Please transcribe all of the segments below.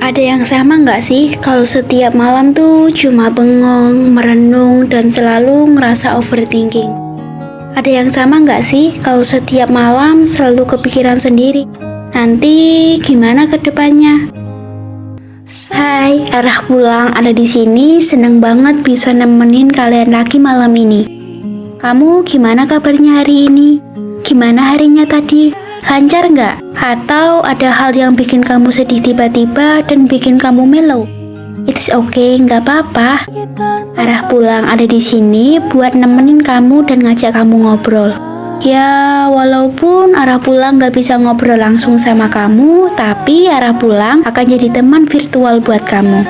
Ada yang sama nggak sih kalau setiap malam tuh cuma bengong, merenung, dan selalu ngerasa overthinking? Ada yang sama nggak sih kalau setiap malam selalu kepikiran sendiri? Nanti gimana ke depannya? Hai, arah pulang ada di sini. Seneng banget bisa nemenin kalian lagi malam ini. Kamu gimana kabarnya hari ini? Gimana harinya tadi? Lancar nggak? Atau ada hal yang bikin kamu sedih tiba-tiba dan bikin kamu mellow? It's okay, nggak apa-apa. Arah pulang ada di sini buat nemenin kamu dan ngajak kamu ngobrol. Ya, walaupun arah pulang nggak bisa ngobrol langsung sama kamu, tapi arah pulang akan jadi teman virtual buat kamu.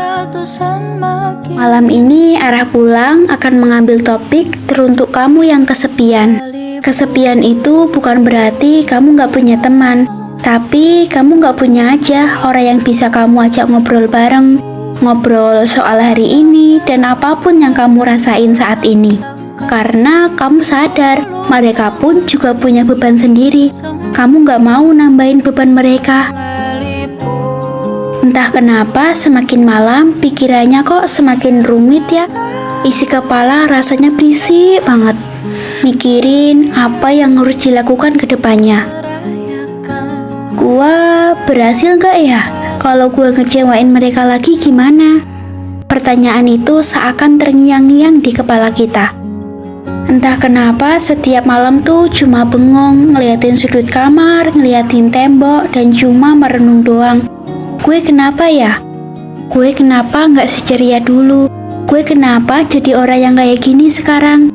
Malam ini arah pulang akan mengambil topik teruntuk kamu yang kesepian. Kesepian itu bukan berarti kamu nggak punya teman, tapi kamu nggak punya aja orang yang bisa kamu ajak ngobrol bareng. Ngobrol soal hari ini dan apapun yang kamu rasain saat ini. Karena kamu sadar, mereka pun juga punya beban sendiri. Kamu nggak mau nambahin beban mereka. Entah kenapa semakin malam pikirannya kok semakin rumit ya. Isi kepala rasanya berisik banget. Mikirin apa yang harus dilakukan ke depannya. Gua berhasil gak ya? Kalau gua ngecewain mereka lagi gimana? Pertanyaan itu seakan terngiang-ngiang di kepala kita. Entah kenapa setiap malam tuh cuma bengong, ngeliatin sudut kamar, ngeliatin tembok, dan cuma merenung doang. Gue kenapa ya? Gue kenapa gak seceria dulu? Gue kenapa jadi orang yang kayak gini sekarang?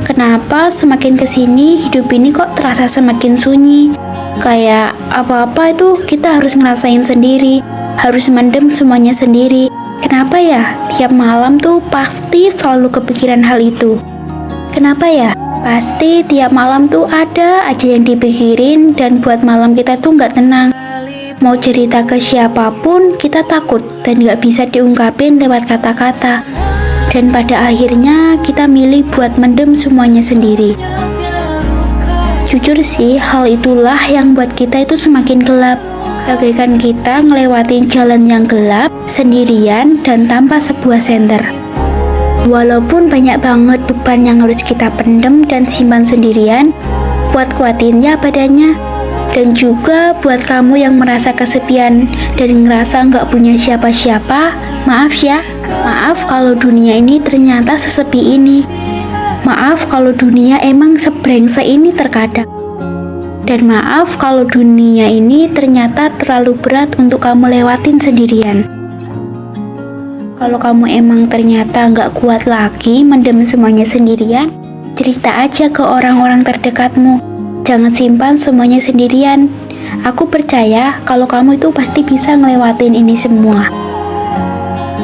Kenapa semakin kesini hidup ini kok terasa semakin sunyi? Kayak apa-apa itu kita harus ngerasain sendiri, harus mendem semuanya sendiri. Kenapa ya? Tiap malam tuh pasti selalu kepikiran hal itu. Kenapa ya? Pasti tiap malam tuh ada aja yang dipikirin dan buat malam kita tuh nggak tenang. Mau cerita ke siapapun kita takut dan nggak bisa diungkapin lewat kata-kata. Dan pada akhirnya kita milih buat mendem semuanya sendiri. Jujur sih, hal itulah yang buat kita itu semakin gelap. Bagaikan kita ngelewatin jalan yang gelap, sendirian, dan tanpa sebuah senter. Walaupun banyak banget beban yang harus kita pendem dan simpan sendirian, buat kuatinnya badannya. Dan juga buat kamu yang merasa kesepian dan ngerasa nggak punya siapa-siapa, maaf ya. Maaf kalau dunia ini ternyata sesepi ini. Maaf kalau dunia emang sebrengsek ini terkadang. Dan maaf kalau dunia ini ternyata terlalu berat untuk kamu lewatin sendirian. Kalau kamu emang ternyata nggak kuat lagi mendem semuanya sendirian, cerita aja ke orang-orang terdekatmu. Jangan simpan semuanya sendirian. Aku percaya kalau kamu itu pasti bisa ngelewatin ini semua.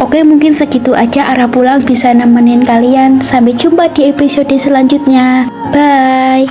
Oke, mungkin segitu aja arah pulang bisa nemenin kalian. Sampai jumpa di episode selanjutnya. Bye.